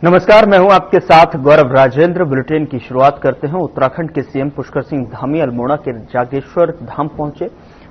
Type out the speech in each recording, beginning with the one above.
नमस्कार, मैं हूं आपके साथ गौरव राजेंद्र। बुलेटिन की शुरुआत करते हैं। उत्तराखंड के सीएम पुष्कर सिंह धामी अल्मोड़ा के जागेश्वर धाम पहुंचे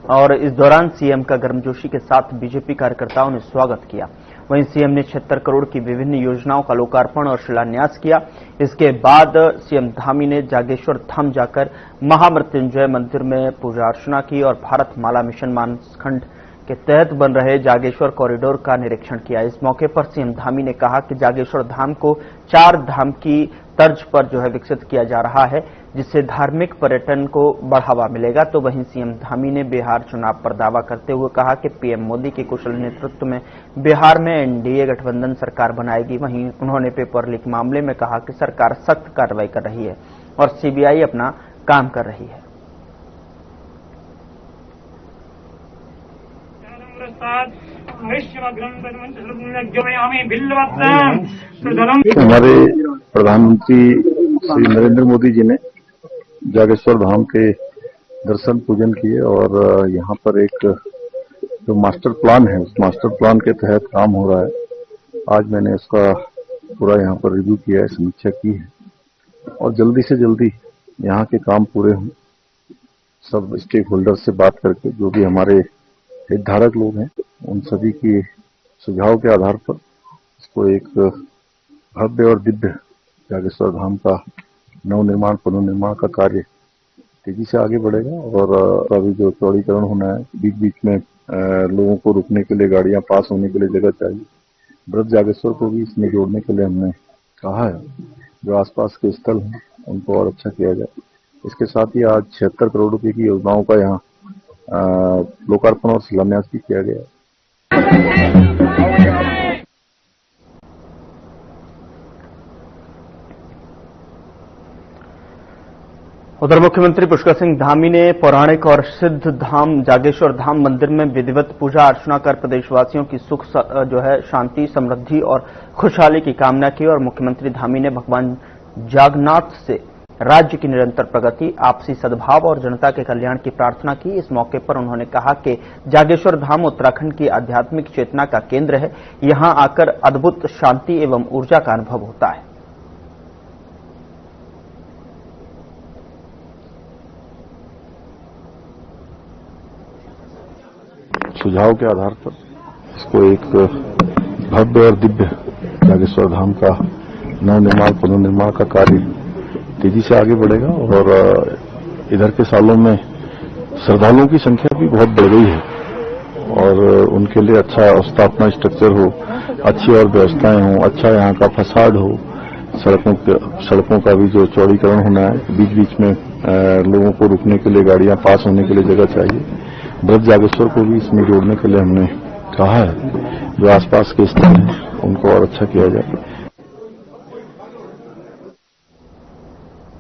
और इस दौरान सीएम का गर्मजोशी के साथ बीजेपी कार्यकर्ताओं ने स्वागत किया। वहीं सीएम ने 76 करोड़ की विभिन्न योजनाओं का लोकार्पण और शिलान्यास किया। इसके बाद सीएम धामी ने जागेश्वर धाम जाकर महामृत्युंजय मंदिर में पूजा अर्चना की और भारत माला मिशन मानसखंड के तहत बन रहे जागेश्वर कॉरिडोर का निरीक्षण किया। इस मौके पर सीएम धामी ने कहा कि जागेश्वर धाम को 4 धाम की तर्ज पर विकसित किया जा रहा है, जिससे धार्मिक पर्यटन को बढ़ावा मिलेगा। तो वहीं सीएम धामी ने बिहार चुनाव पर दावा करते हुए कहा कि पीएम मोदी के कुशल नेतृत्व में बिहार में एनडीए गठबंधन सरकार बनाएगी। वहीं उन्होंने पेपर लीक मामले में कहा कि सरकार सख्त कार्रवाई कर रही है और सीबीआई अपना काम कर रही है। हमारे प्रधानमंत्री श्री नरेंद्र मोदी जी ने जागेश्वर धाम के दर्शन पूजन किए और यहाँ पर एक जो मास्टर प्लान है, उस मास्टर प्लान के तहत काम हो रहा है। आज मैंने उसका पूरा यहाँ पर रिव्यू किया है, समीक्षा की है और जल्दी से जल्दी यहाँ के काम पूरे हों। सब स्टेक होल्डर से बात करके जो भी हमारे हितधारक लोग हैं, उन सभी की सुझाव के आधार पर इसको एक भव्य और दिव्य जागेश्वर धाम का नवनिर्माण पुनर्निर्माण का कार्य तेजी से आगे बढ़ेगा। और अभी जो चौड़ीकरण होना है, बीच बीच में लोगों को रुकने के लिए, गाड़ियां पास होने के लिए जगह चाहिए। ब्रज जागेश्वर को भी इसमें जोड़ने के लिए हमने कहा है, जो आसपास के स्थल हैं उनको और अच्छा किया जाए। इसके साथ ही आज 76 करोड़ रुपए की योजनाओं का यहाँ लोकार्पण और शिलान्यास भी किया गया है। उधर मुख्यमंत्री पुष्कर सिंह धामी ने पौराणिक और सिद्ध धाम जागेश्वर धाम मंदिर में विधिवत पूजा अर्चना कर प्रदेशवासियों की सुख शांति, समृद्धि और खुशहाली की कामना की और मुख्यमंत्री धामी ने भगवान जागन्नाथ से राज्य की निरंतर प्रगति, आपसी सद्भाव और जनता के कल्याण की प्रार्थना की। इस मौके पर उन्होंने कहा कि जागेश्वर धाम उत्तराखंड की आध्यात्मिक चेतना का केंद्र है। यहां आकर अद्भुत शांति एवं ऊर्जा का अनुभव होता है। सुझाव के आधार पर इसको एक भव्य और दिव्य जागेश्वर धाम का नवनिर्माण पुनर्निर्माण का कार्य तेजी से आगे बढ़ेगा। और इधर के सालों में श्रद्धालुओं की संख्या भी बहुत बढ़ गई है और उनके लिए अच्छा स्थापना स्ट्रक्चर हो, अच्छी और व्यवस्थाएं हो, अच्छा यहाँ का फसाड हो, सड़कों का भी जो चौड़ीकरण होना है, बीच बीच में लोगों को रुकने के लिए, गाड़ियां पास होने के लिए जगह चाहिए। ब्रज जागेश्वर को भी इसमें जोड़ने के लिए हमने कहा है, जो आसपास के स्थल हैं उनको और अच्छा किया जाए।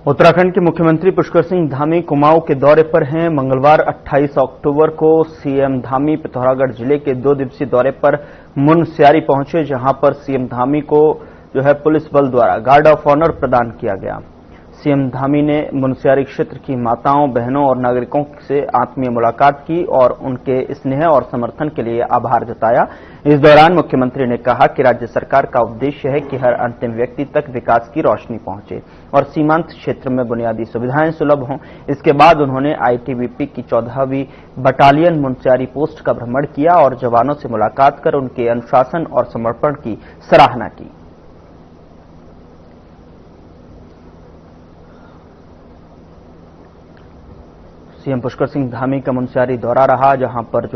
उत्तराखंड के मुख्यमंत्री पुष्कर सिंह धामी कुमाऊं के दौरे पर हैं। मंगलवार 28 अक्टूबर को सीएम धामी पिथौरागढ़ जिले के 2 दिवसीय दौरे पर मुनस्यारी पहुंचे, जहां पर सीएम धामी को पुलिस बल द्वारा गार्ड ऑफ ऑनर प्रदान किया गया। सीएम धामी ने मुनस्यारी क्षेत्र की माताओं, बहनों और नागरिकों से आत्मीय मुलाकात की और उनके स्नेह और समर्थन के लिए आभार जताया। इस दौरान मुख्यमंत्री ने कहा कि राज्य सरकार का उद्देश्य है कि हर अंतिम व्यक्ति तक विकास की रोशनी पहुंचे और सीमांत क्षेत्र में बुनियादी सुविधाएं सुलभ हों। इसके बाद उन्होंने आईटीबीपी की 14वीं बटालियन मुनस्यारी पोस्ट का भ्रमण किया और जवानों से मुलाकात कर उनके अनुशासन और समर्पण की सराहना की। सीएम पुष्कर सिंह धामी का मुनस्यारी दौरा रहा, जहां पर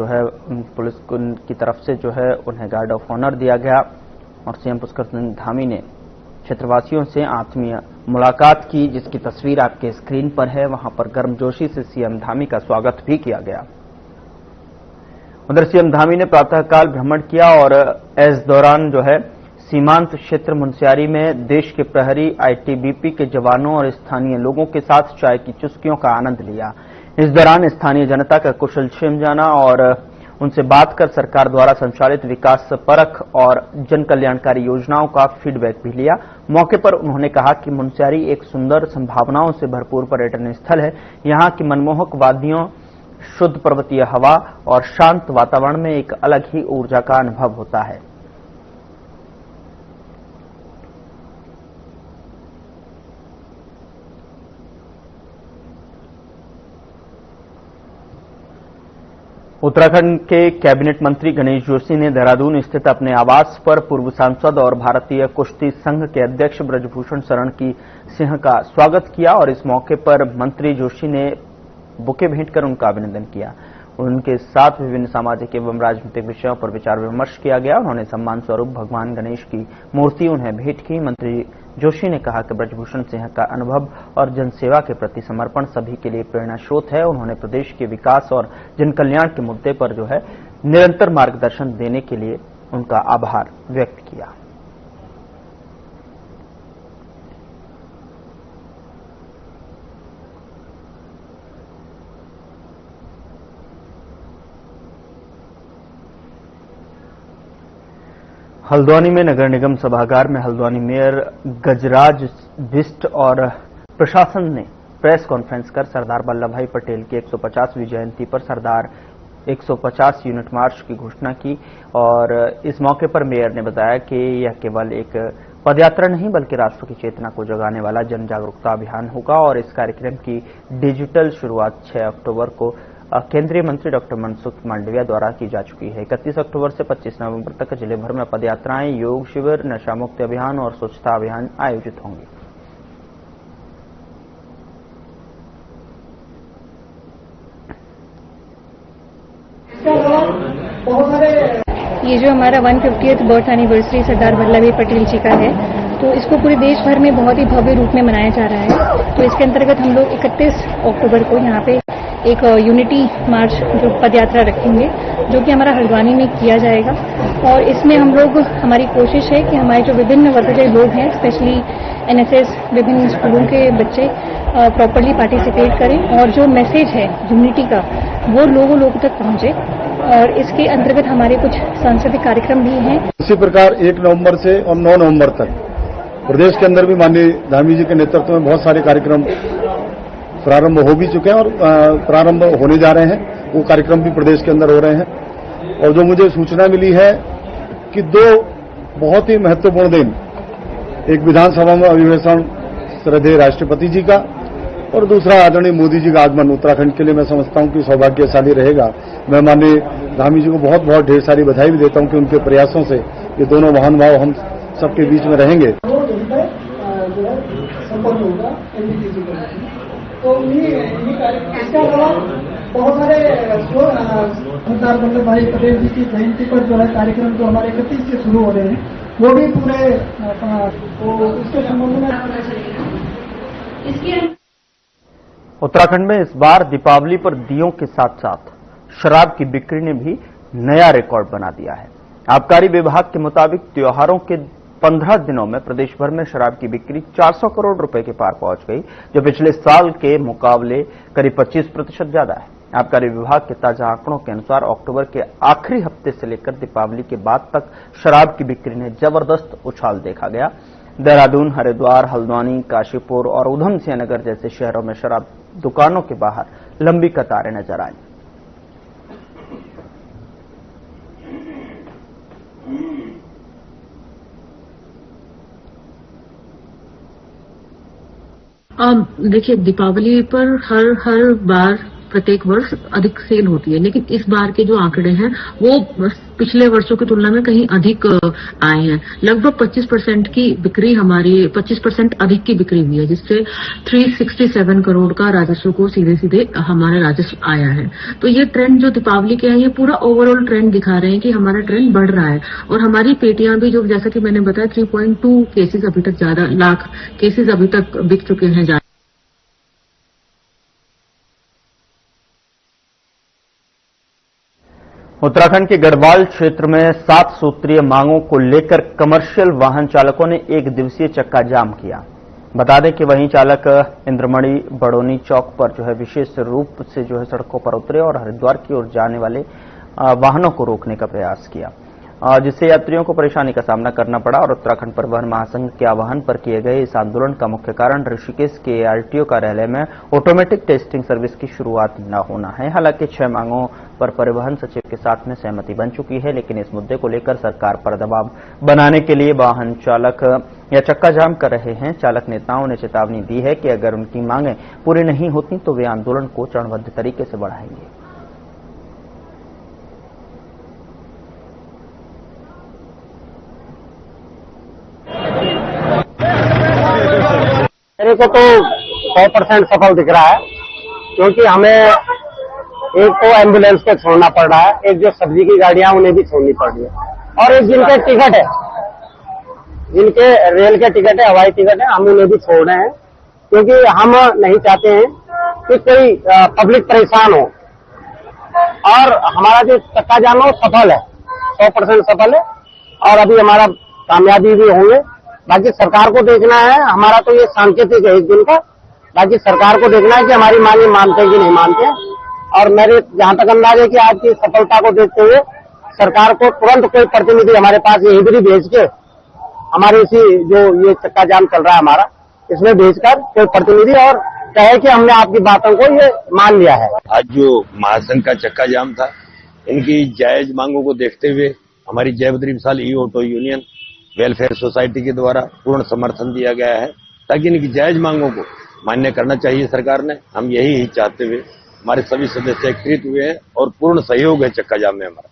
पुलिस की तरफ से उन्हें गार्ड ऑफ ऑनर दिया गया और सीएम पुष्कर सिंह धामी ने क्षेत्रवासियों से आत्मीय मुलाकात की, जिसकी तस्वीर आपके स्क्रीन पर है। वहां पर गर्मजोशी से सीएम धामी का स्वागत भी किया गया। उधर सीएम धामी ने प्रातःकाल भ्रमण किया और इस दौरान सीमांत क्षेत्र मुनस्यारी में देश के प्रहरी, आईटीबीपी के जवानों और स्थानीय लोगों के साथ चाय की चुस्कियों का आनंद लिया। इस दौरान स्थानीय जनता का कुशल क्षेम जाना और उनसे बात कर सरकार द्वारा संचालित विकास परख और जन कल्याणकारी योजनाओं का फीडबैक भी लिया। मौके पर उन्होंने कहा कि मुनस्यारी एक सुंदर संभावनाओं से भरपूर पर्यटन स्थल है। यहाँ की मनमोहक वादियों, शुद्ध पर्वतीय हवा और शांत वातावरण में एक अलग ही ऊर्जा का अनुभव होता है। उत्तराखंड के कैबिनेट मंत्री गणेश जोशी ने देहरादून स्थित अपने आवास पर पूर्व सांसद और भारतीय कुश्ती संघ के अध्यक्ष ब्रजभूषण शरण की सिंह का स्वागत किया और इस मौके पर मंत्री जोशी ने बुके भेंट कर उनका अभिनंदन किया। उनके साथ विभिन्न सामाजिक एवं राजनीतिक विषयों पर विचार विमर्श किया गया। उन्होंने सम्मान स्वरूप भगवान गणेश की मूर्ति उन्हें भेंट की। मंत्री जोशी ने कहा कि ब्रजभूषण सिंह का अनुभव और जनसेवा के प्रति समर्पण सभी के लिए प्रेरणा स्रोत है। उन्होंने प्रदेश के विकास और जनकल्याण के मुद्दे पर निरंतर मार्गदर्शन देने के लिए उनका आभार व्यक्त किया। हल्द्वानी में नगर निगम सभागार में हल्द्वानी मेयर गजराज बिष्ट और प्रशासन ने प्रेस कॉन्फ्रेंस कर सरदार वल्लभ भाई पटेल की 150वीं जयंती पर सरदार 150 यूनिट मार्च की घोषणा की और इस मौके पर मेयर ने बताया कि यह केवल एक पदयात्रा नहीं बल्कि राष्ट्र की चेतना को जगाने वाला जन जागरूकता अभियान होगा और इस कार्यक्रम की डिजिटल शुरुआत 6 अक्टूबर को केंद्रीय मंत्री डॉक्टर मनसुख मांडविया द्वारा की जा चुकी है। 31 अक्टूबर से 25 नवंबर तक जिले भर में पदयात्राएं, योग शिविर, नशा मुक्ति अभियान और स्वच्छता अभियान आयोजित होंगे। ये जो हमारा 150th birth anniversary Sardar Vallabh भाई पटेल जी का है, तो इसको पूरे देश भर में बहुत ही भव्य रूप में मनाया जा रहा है। तो इसके अंतर्गत हम लोग 31 अक्टूबर को यहाँ पे एक यूनिटी मार्च जो पदयात्रा रखेंगे, जो कि हमारा हल्द्वानी में किया जाएगा। और इसमें हम लोग, हमारी कोशिश है कि हमारे जो विभिन्न वर्ग के लोग हैं, स्पेशली एनएसएस, विभिन्न स्कूलों के बच्चे प्रॉपरली पार्टिसिपेट करें और जो मैसेज है यूनिटी का वो लोगों तक पहुंचे। और इसके अंतर्गत हमारे कुछ सांस्कृतिक कार्यक्रम भी हैं। इसी प्रकार 1 नवंबर से और 9 नवंबर तक प्रदेश के अंदर भी माननीय धामी जी के नेतृत्व में बहुत सारे कार्यक्रम प्रारंभ हो भी चुके हैं और प्रारंभ होने जा रहे हैं। वो कार्यक्रम भी प्रदेश के अंदर हो रहे हैं। और जो मुझे सूचना मिली है कि 2 बहुत ही महत्वपूर्ण दिन, एक विधानसभा में अभिभाषण श्रद्धेय राष्ट्रपति जी का और दूसरा आदरणीय मोदी जी का आगमन उत्तराखंड के लिए मैं समझता हूं कि सौभाग्यशाली रहेगा। मैं माननीय धामी जी को बहुत बहुत ढेर सारी बधाई भी देता हूं कि उनके प्रयासों से ये दोनों महान भाव हम सबके बीच में रहेंगे। तो इसके अलावा बहुत सारे सरदार वल्लभ भाई पटेल जी की जयंती पर जो है कार्यक्रम जो हमारे 31 से शुरू हो रहे हैं, वो भी पूरे इसके संबंध में। उत्तराखंड में इस बार दीपावली पर दियों के साथ साथ शराब की बिक्री ने भी नया रिकॉर्ड बना दिया है। आबकारी विभाग के मुताबिक त्योहारों के 15 दिनों में प्रदेश भर में शराब की बिक्री 400 करोड़ रुपए के पार पहुंच गई, जो पिछले साल के मुकाबले करीब 25% ज्यादा है। आबकारी विभाग के ताजा आंकड़ों के अनुसार अक्टूबर के आखिरी हफ्ते से लेकर दीपावली के बाद तक शराब की बिक्री ने जबरदस्त उछाल देखा गया। देहरादून, हरिद्वार, हल्द्वानी, काशीपुर और उधम सिंह नगर जैसे शहरों में शराब दुकानों के बाहर लंबी कतारें नजर आई। देखिए, दीपावली पर हर बार प्रत्येक वर्ष अधिक सेल होती है, लेकिन इस बार के जो आंकड़े हैं वो पिछले वर्षों की तुलना में कहीं अधिक आए हैं। लगभग 25% की बिक्री, हमारी 25% अधिक की बिक्री हुई है, जिससे 367 करोड़ का राजस्व को सीधे हमारा राजस्व आया है। तो ये ट्रेंड जो दीपावली के है, ये पूरा ओवरऑल ट्रेंड दिखा रहे हैं कि हमारा ट्रेंड बढ़ रहा है। और हमारी पेटियां भी, जो जैसा कि मैंने बताया, 3.2 केसेस अभी तक, ज्यादा लाख केसेस अभी तक बिक चुके हैं। उत्तराखंड के गढ़वाल क्षेत्र में 7 सूत्रीय मांगों को लेकर कमर्शियल वाहन चालकों ने 1 दिवसीय चक्का जाम किया। बता दें कि वहीं चालक इंद्रमणि बड़ोनी चौक पर विशेष रूप से सड़कों पर उतरे और हरिद्वार की ओर जाने वाले वाहनों को रोकने का प्रयास किया, जिससे यात्रियों को परेशानी का सामना करना पड़ा। और उत्तराखंड परिवहन महासंघ के आह्वान पर किए गए इस आंदोलन का मुख्य कारण ऋषिकेश के आरटीओ कार्यालय में ऑटोमेटिक टेस्टिंग सर्विस की शुरुआत न होना है। हालांकि 6 मांगों पर परिवहन सचिव के साथ में सहमति बन चुकी है, लेकिन इस मुद्दे को लेकर सरकार पर दबाव बनाने के लिए वाहन चालक या चक्का जाम कर रहे हैं। चालक नेताओं ने चेतावनी दी है कि अगर उनकी मांगें पूरी नहीं होती तो वे आंदोलन को चरणबद्ध तरीके से बढ़ाएंगे। मेरे को तो 100% सफल दिख रहा है, क्योंकि हमें एक तो एम्बुलेंस को छोड़ना पड़ रहा है, एक जो सब्जी की गाड़ियां उन्हें भी छोड़नी पड़ रही है, और एक जिनके टिकट है, जिनके रेल के टिकट है, हवाई टिकट है, हम उन्हें भी छोड़ रहे हैं, क्योंकि हम नहीं चाहते हैं कि कोई पब्लिक परेशान हो। और हमारा जो चक्का जाम है वो सफल है, 100% सफल है, और अभी हमारा कामयाबी भी होंगे। बाकी सरकार को देखना है, हमारा तो ये सांकेतिक है एक दिन का, बाकी सरकार को देखना है कि हमारी मांगे मानते हैं कि नहीं मानते हैं। और मेरे जहां तक अंदाज है कि आज की सफलता को देखते हुए सरकार को तुरंत कोई प्रतिनिधि हमारे पास ये हिबरी भेज के हमारे इसी जो ये चक्का जाम चल रहा है हमारा, इसमें भेजकर कोई प्रतिनिधि और कहे कि हमने आपकी बातों को ये मान लिया है। आज जो महासंघ का चक्का जाम था, इनकी जायज मांगों को देखते हुए हमारी जय बद्री विशाल ई ऑटो यूनियन वेलफेयर सोसाइटी के द्वारा पूर्ण समर्थन दिया गया है, ताकि इनकी जायज मांगों को मान्य करना चाहिए सरकार ने। हम यही चाहते हुए हमारे सभी सदस्य एकत्रित हुए हैं और पूर्ण सहयोग है चक्का जाम में हमारा।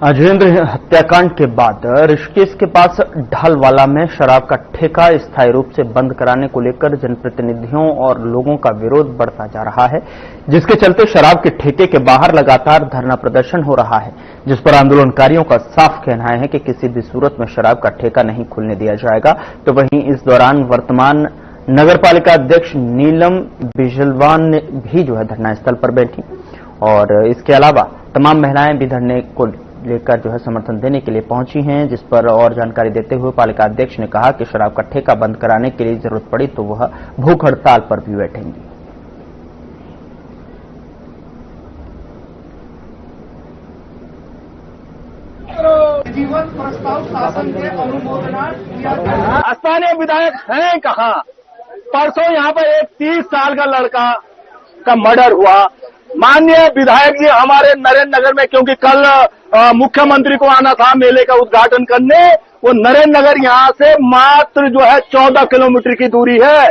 अजयेंद्र हत्याकांड के बाद ऋषिकेश के पास ढालवाला में शराब का ठेका स्थायी रूप से बंद कराने को लेकर जनप्रतिनिधियों और लोगों का विरोध बढ़ता जा रहा है, जिसके चलते शराब के ठेके के बाहर लगातार धरना प्रदर्शन हो रहा है, जिस पर आंदोलनकारियों का साफ कहना है कि किसी भी सूरत में शराब का ठेका नहीं खुलने दिया जाएगा। तो वहीं इस दौरान वर्तमान नगरपालिका अध्यक्ष नीलम बिजलवान ने भी जो है धरना स्थल पर बैठी, और इसके अलावा तमाम महिलाएं भी धरने को लेकर जो है समर्थन देने के लिए पहुंची हैं, जिस पर और जानकारी देते हुए पालिका अध्यक्ष ने कहा कि शराब का ठेका बंद कराने के लिए जरूरत पड़ी तो वह भूख हड़ताल पर भी बैठेंगी। जीवन प्रस्ताव शासन के अनुमोदना स्थानीय विधायक हैं कहाँ? परसों यहाँ पर एक 30 साल का लड़का का मर्डर हुआ। माननीय विधायक जी हमारे नरेंद्र नगर में, क्योंकि कल मुख्यमंत्री को आना था मेले का उद्घाटन करने, वो नरेंद्र नगर यहाँ से मात्र जो है 14 किलोमीटर की दूरी है।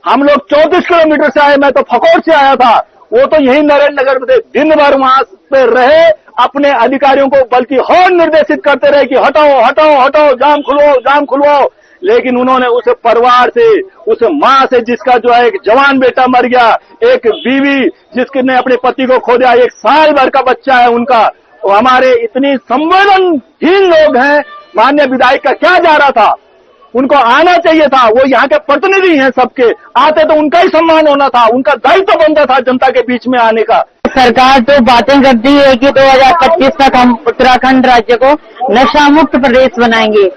हम लोग 34 किलोमीटर से आए, मैं तो फकोर से आया था, वो तो यही नरेंद्र नगर में दिन भर वहां पे रहे, अपने अधिकारियों को बल्कि और निर्देशित करते रहे कि हटाओ हटाओ हटाओ, जाम खुलवाओ जाम खुलवाओ। लेकिन उन्होंने उस परिवार से, उस माँ से जिसका जो है एक जवान बेटा मर गया, एक बीवी जिसने अपने पति को खो दिया, 1 साल भर का बच्चा है उनका, तो हमारे इतनी संवेदनहीन लोग हैं। माननीय विधायक का क्या जा रहा था? उनको आना चाहिए था, वो यहाँ के प्रतिनिधि हैं सबके, आते तो उनका ही सम्मान होना था, उनका दायित्व बनता था जनता के बीच में आने का। सरकार तो बातें करती है कि 2025 तक हम उत्तराखंड राज्य को नशा मुक्त प्रदेश बनाएंगे।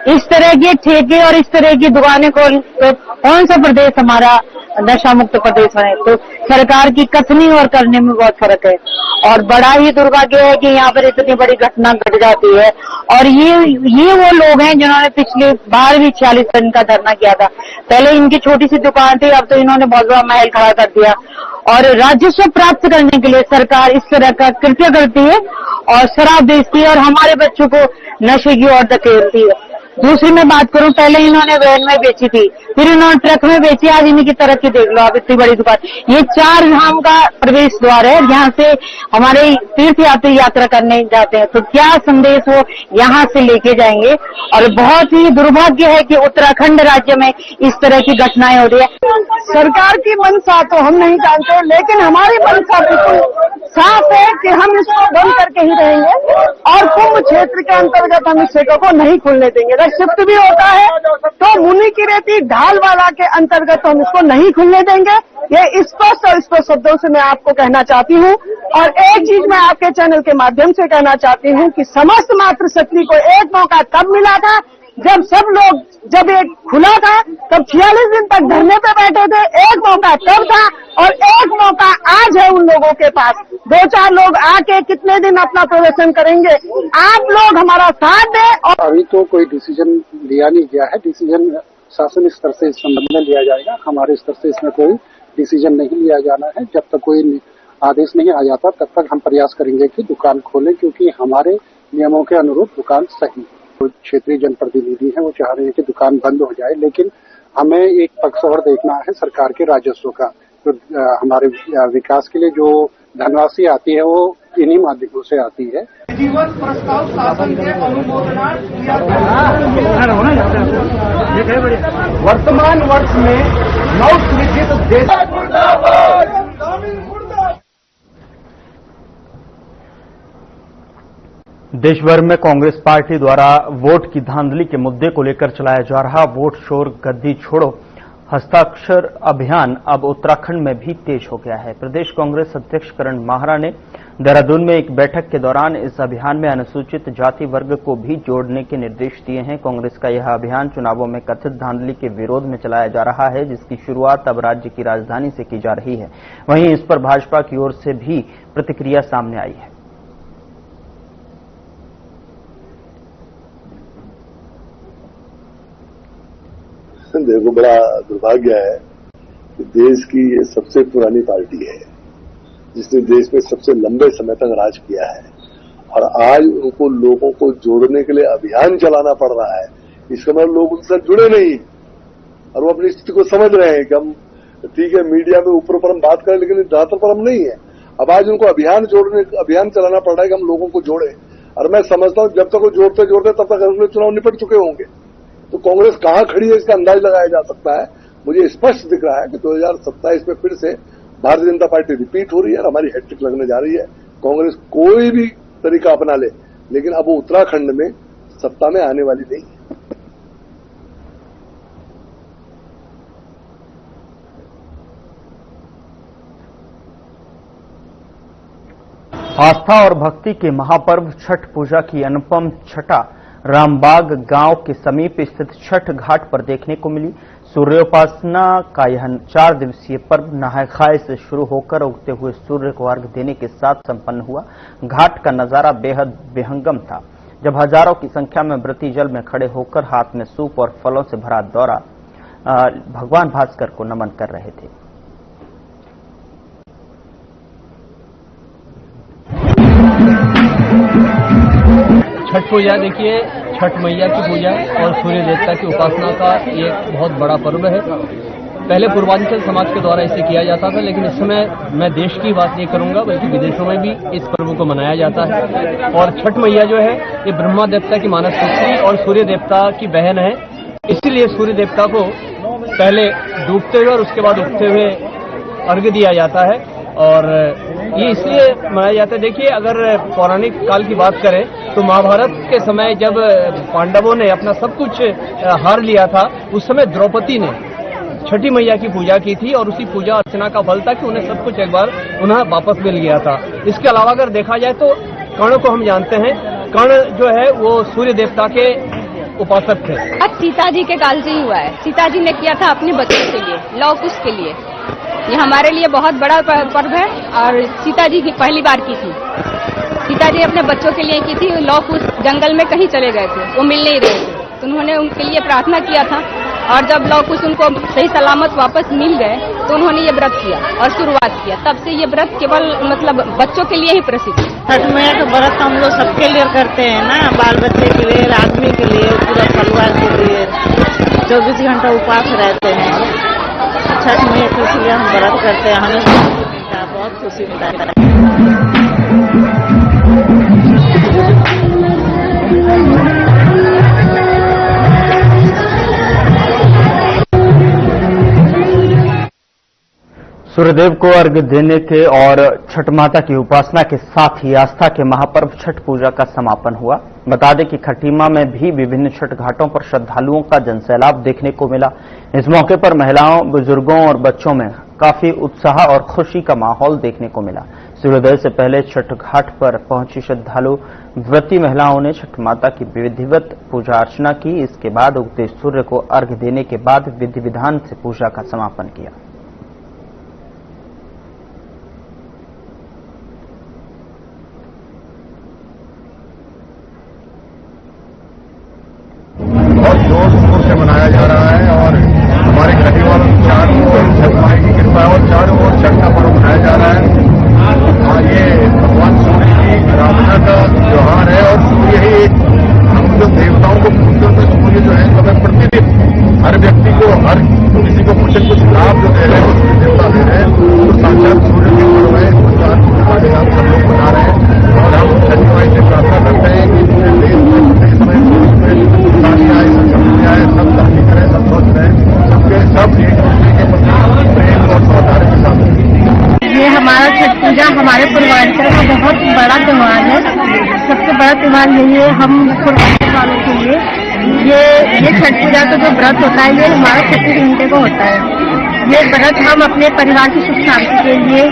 इस तरह के ठेके और इस तरह की दुकानें को तो कौन सा प्रदेश हमारा नशा मुक्त प्रदेश बने? तो सरकार की कथनी और करने में बहुत फर्क है, और बड़ा ही दुर्भाग्य है कि यहाँ पर इतनी बड़ी घटना घट जाती है। और ये वो लोग हैं जिन्होंने पिछली बार भी 46 दिन का धरना किया था। पहले इनकी छोटी सी दुकान थी, अब तो इन्होंने बहुत बड़ा महल खड़ा कर दिया, और राजस्व प्राप्त करने के लिए सरकार इस तरह का कृत्य करती है और शराब बेचती है और हमारे बच्चों को नशे की ओर धकेलती है। दूसरी मैं बात करूं, पहले इन्होंने वैन में बेची थी, फिर इन्होंने ट्रक में बेची, आज इनकी तरक्की देख लो आप, इतनी बड़ी दुकान। ये 4 धाम का प्रवेश द्वार है, यहाँ से हमारे तीर्थयात्री यात्रा करने जाते हैं, तो क्या संदेश वो यहाँ से लेके जाएंगे? और बहुत ही दुर्भाग्य है कि उत्तराखंड राज्य में इस तरह की घटनाएं हो रही है। सरकार की मंशा तो हम नहीं जानते, लेकिन हमारी मंशा बिल्कुल साफ है कि हम इसको बंद करके ही रहेंगे और कुंभ क्षेत्र के अंतर्गत हम इस जगह को नहीं खुलने देंगे। शिफ्ट भी होता है तो मुनि की रेती ढालवाला के अंतर्गत हम इसको नहीं खुलने देंगे। ये स्पष्ट और स्पष्ट शब्दों से मैं आपको कहना चाहती हूँ। और एक चीज मैं आपके चैनल के माध्यम से कहना चाहती हूँ कि समस्त मातृशक्ति को एक मौका तब मिला था जब एक खुला था, तब 46 दिन तक धरने पे बैठे थे। एक मौका तब था और एक मौका आज है उन लोगों के पास। 2-4 लोग आके कितने दिन अपना प्रदर्शन करेंगे? आप लोग हमारा साथ दें। और अभी तो कोई डिसीजन लिया नहीं गया है, डिसीजन शासन स्तर से इस संबंध में लिया जाएगा। हमारे स्तर से इसमें कोई डिसीजन नहीं लिया जाना है। जब तक कोई आदेश नहीं आ जाता तब तक हम प्रयास करेंगे कि दुकान खोलें, क्योंकि हमारे नियमों के अनुरूप दुकान सही है। क्षेत्रीय जनप्रतिनिधि हैं वो चाह रहे हैं कि दुकान बंद हो जाए, लेकिन हमें एक पक्ष और देखना है सरकार के राजस्व का। तो हमारे विकास के लिए जो धनराशि आती है वो इन्हीं माध्यमों से आती है। जीवन प्रस्ताव शासन के अनुमोदनार्थ किया वर्तमान वर्ष में नवसृजित देश भर में कांग्रेस पार्टी द्वारा वोट की धांधली के मुद्दे को लेकर चलाया जा रहा वोट शोर गद्दी छोड़ो हस्ताक्षर अभियान अब उत्तराखंड में भी तेज हो गया है। प्रदेश कांग्रेस अध्यक्ष करण माहरा ने देहरादून में एक बैठक के दौरान इस अभियान में अनुसूचित जाति वर्ग को भी जोड़ने के निर्देश दिए हैं। कांग्रेस का यह अभियान चुनावों में कथित धांधली के विरोध में चलाया जा रहा है, जिसकी शुरुआत अब राज्य की राजधानी से की जा रही है। वहीं इस पर भाजपा की ओर से भी प्रतिक्रिया सामने आई है। देखो, बड़ा दुर्भाग्य है कि देश की ये सबसे पुरानी पार्टी है जिसने देश में सबसे लंबे समय तक राज किया है, और आज उनको लोगों को जोड़ने के लिए अभियान चलाना पड़ रहा है। इसका मतलब लोग उनसे जुड़े नहीं और वो अपनी स्थिति को समझ रहे हैं कि हम ठीक है मीडिया में ऊपर ऊपर हम बात करें, लेकिन ज्यादातर पर हम नहीं है। अब आज उनको अभियान चलाना पड़ रहा है कि हम लोगों को जोड़े, और मैं समझता हूं जब तक वो जोड़ते जोड़ते तब तक अगले चुनाव निपट चुके होंगे। तो कांग्रेस कहां खड़ी है इसका अंदाज लगाया जा सकता है। मुझे स्पष्ट दिख रहा है कि 2027 में फिर से भारतीय जनता पार्टी रिपीट हो रही है और हमारी हैट्रिक लगने जा रही है। कांग्रेस कोई भी तरीका अपना ले, लेकिन अब वो उत्तराखंड में सत्ता में आने वाली नहीं है। आस्था और भक्ति के महापर्व छठ पूजा की अनुपम छटा रामबाग गांव के समीप स्थित छठ घाट पर देखने को मिली। सूर्योपासना का यह 4 दिवसीय पर्व नहाय खाए से शुरू होकर उगते हुए सूर्य को अर्घ्य देने के साथ संपन्न हुआ। घाट का नजारा बेहद विहंगम था, जब हजारों की संख्या में व्रती जल में खड़े होकर हाथ में सूप और फलों से भरा दौरा भगवान भास्कर को नमन कर रहे थे। छठ पूजा देखिए, छठ मैया की पूजा और सूर्य देवता की उपासना का एक बहुत बड़ा पर्व है। पहले पूर्वांचल समाज के द्वारा इसे किया जाता था, लेकिन इस समय मैं देश की बात नहीं करूंगा बल्कि विदेशों में भी इस पर्व को मनाया जाता है। और छठ मैया जो है ये ब्रह्मा देवता की मानस पुत्री और सूर्य देवता की बहन है, इसीलिए सूर्य देवता को पहले डूबते हुए और उसके बाद उगते हुए अर्घ्य दिया जाता है। और ये इसलिए मनाया जाता है, देखिए अगर पौराणिक काल की बात करें तो महाभारत के समय जब पांडवों ने अपना सब कुछ हार लिया था, उस समय द्रौपदी ने छठी मैया की पूजा की थी और उसी पूजा अर्चना का फल था कि उन्हें सब कुछ एक बार पुनः वापस मिल गया था। इसके अलावा अगर देखा जाए तो कर्ण को हम जानते हैं, कर्ण जो है वो सूर्य देवता के उपासक थे। अब सीता जी के काल से ही हुआ है। सीता जी ने किया था अपने बच्चों के लिए, लव कुश के लिए। ये हमारे लिए बहुत बड़ा पर्व है और सीता जी की पहली बार की थी। सीता जी अपने बच्चों के लिए की थी। लव कुश जंगल में कहीं चले गए थे, वो मिल नहीं रहे थे, तो उन्होंने उनके लिए प्रार्थना किया था और जब लव कुश उनको सही सलामत वापस मिल गए तो उन्होंने ये व्रत किया और शुरुआत किया। तब से ये व्रत केवल मतलब बच्चों के लिए ही प्रसिद्ध है। छठ मैया का व्रत हम लोग सबके लिए करते हैं ना, बाल बच्चे के लिए, आदमी के लिए, पूरा परिवार के लिए 24 घंटा उपवास रहते हैं। छठ मैया के लिए हम व्रत करते हैं, हमें बहुत खुशी मिलता है। सूर्यदेव को अर्घ्य देने के और छठ माता की उपासना के साथ ही आस्था के महापर्व छठ पूजा का समापन हुआ। बता दें कि खटीमा में भी विभिन्न छठ घाटों पर श्रद्धालुओं का जनसैलाब देखने को मिला। इस मौके पर महिलाओं, बुजुर्गों और बच्चों में काफी उत्साह और खुशी का माहौल देखने को मिला। सूर्योदय से पहले छठ घाट पर पहुंची श्रद्धालु व्रती महिलाओं ने छठ माता की विधिवत पूजा अर्चना की। इसके बाद उगते सूर्य को अर्घ्य देने के बाद विधि विधान से पूजा का समापन किया। बहुत जोर शोर से मनाया जा रहा है और हमारे खटीमा में चारों ओर छठ माई की कृपा और चारों ओर छठ का पर्व मनाया जा रहा है। और ये भगवान सूर्य की आराधना का त्योहार है और सूर्य ही हम लोग देवताओं कुछ लाभ जो दे रहे हैं, उसकी देवता दे रहे हैं, तो साक्षात सूर्य के पर्व है, उसका हम सब लोग मना रहे हैं। और हम छठी माई से प्रार्थना करते हैं कि पूरे देश में, प्रदेश में शादी आए, समृद्धि आए, सब तरक्की करें, सब स्वस्थ रहें, सबके सब एक दूसरे के प्रति प्रेम और सौहार्द के साथ रहें। ये हमारा छठ पूजा हमारे पूर्वांचल का बहुत बड़ा त्योहार है। सबसे बड़ा त्योहार यही है हम पूर्वांचल वालों के लिए। ये छठ पूजा का जो व्रत होता है, ये हमारा 36 घंटे का होता है। ये व्रत हम अपने परिवार की सुख शांति के लिए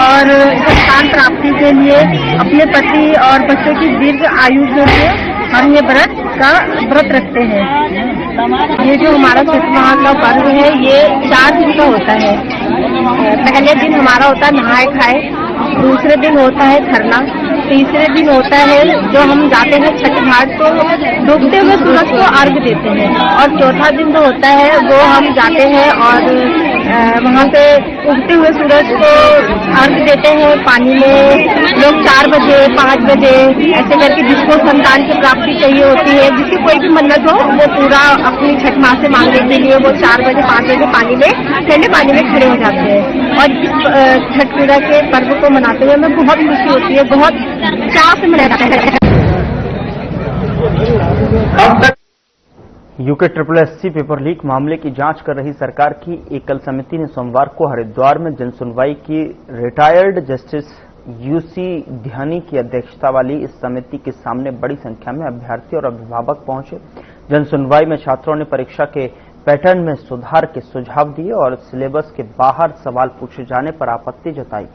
और संतान प्राप्ति के लिए, अपने पति और बच्चों की दीर्घ आयु के लिए हम ये व्रत रखते हैं। ये जो हमारा छठ माह का पर्व है, ये 4 दिन का होता है। पहले दिन हमारा होता है नहाए खाए, दूसरे दिन होता है खरना, तीसरे दिन होता है जो हम जाते हैं छठ घाट को डूबते हुए सूरज को अर्घ देते हैं, और चौथा दिन जो होता है वो हम जाते हैं और वहाँ पे उगते हुए सूरज को अर्घ देते हैं पानी में। लोग 4 बजे 5 बजे ऐसे करके जिसको संतान की प्राप्ति चाहिए होती है, जिसकी कोई भी मन्नत हो, वो पूरा अपनी छठ माँ से मांगने के लिए वो 4 बजे 5 बजे पानी में, ठंडे पानी में खड़े हो जाते हैं। और इस छठ पूजा के पर्व को मनाते हुए हमें बहुत खुशी होती है, बहुत चाव से मनाया जाता है। यूके SSSC पेपर लीक मामले की जांच कर रही सरकार की एकल समिति ने सोमवार को हरिद्वार में जनसुनवाई की। रिटायर्ड जस्टिस यूसी ध्यानी की अध्यक्षता वाली इस समिति के सामने बड़ी संख्या में अभ्यर्थी और अभिभावक पहुंचे। जनसुनवाई में छात्रों ने परीक्षा के पैटर्न में सुधार के सुझाव दिए और सिलेबस के बाहर सवाल पूछे जाने पर आपत्ति जताई।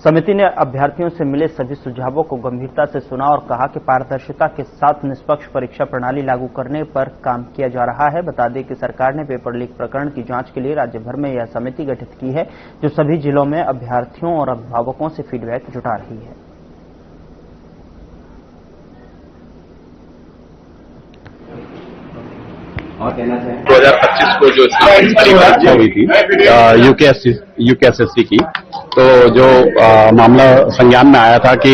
समिति ने अभ्यर्थियों से मिले सभी सुझावों को गंभीरता से सुना और कहा कि पारदर्शिता के साथ निष्पक्ष परीक्षा प्रणाली लागू करने पर काम किया जा रहा है। बता दें कि सरकार ने पेपर लीक प्रकरण की जांच के लिए राज्य भर में यह समिति गठित की है, जो सभी जिलों में अभ्यर्थियों और अभिभावकों से फीडबैक जुटा रही है। और 2025 को जो परीक्षा हुई थी यूके SSC की, तो जो मामला संज्ञान में आया था कि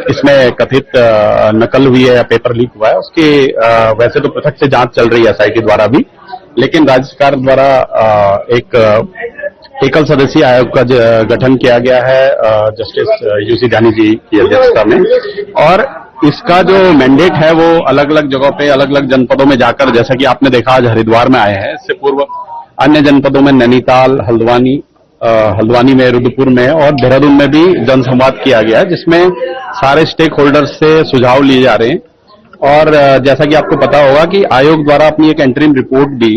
इसमें कथित नकल हुई है या पेपर लीक हुआ है, उसकी वैसे तो पृथक से जांच चल रही है SIT द्वारा भी, लेकिन राज्य सरकार द्वारा एक एकल सदस्यीय आयोग का गठन किया गया है जस्टिस यूसी ध्यानी जी की अध्यक्षता में। और इसका जो मैंडेट है वो अलग अलग जगहों पे, अलग अलग जनपदों में जाकर, जैसा कि आपने देखा आज हरिद्वार में आए हैं, इससे पूर्व अन्य जनपदों में नैनीताल, हल्द्वानी में, रुद्रपुर में और देहरादून में भी जनसंवाद किया गया है, जिसमें सारे स्टेक होल्डर्स से सुझाव लिए जा रहे हैं। और जैसा कि आपको पता होगा कि आयोग द्वारा अपनी एक एंटरिम रिपोर्ट भी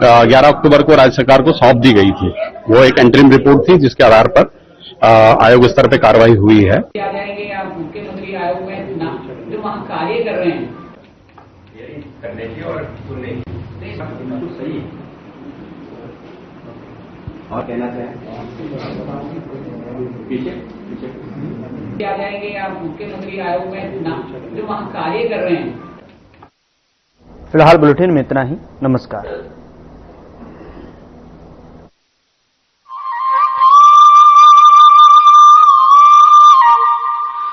11 अक्टूबर को राज्य सरकार को सौंप दी गई थी। वो एक एंटरिम रिपोर्ट थी जिसके आधार पर आयोग स्तर पर कार्रवाई हुई है। मुख्यमंत्री आयोग में जो वहाँ कार्य कर रहे हैं करने की और सुनने बिल्कुल सही है। और कहना चाहें पीछे आ जाएंगे आप मुख्यमंत्री आयोग में जो वहाँ कार्य कर रहे हैं। फिलहाल बुलेटिन में इतना ही। नमस्कार।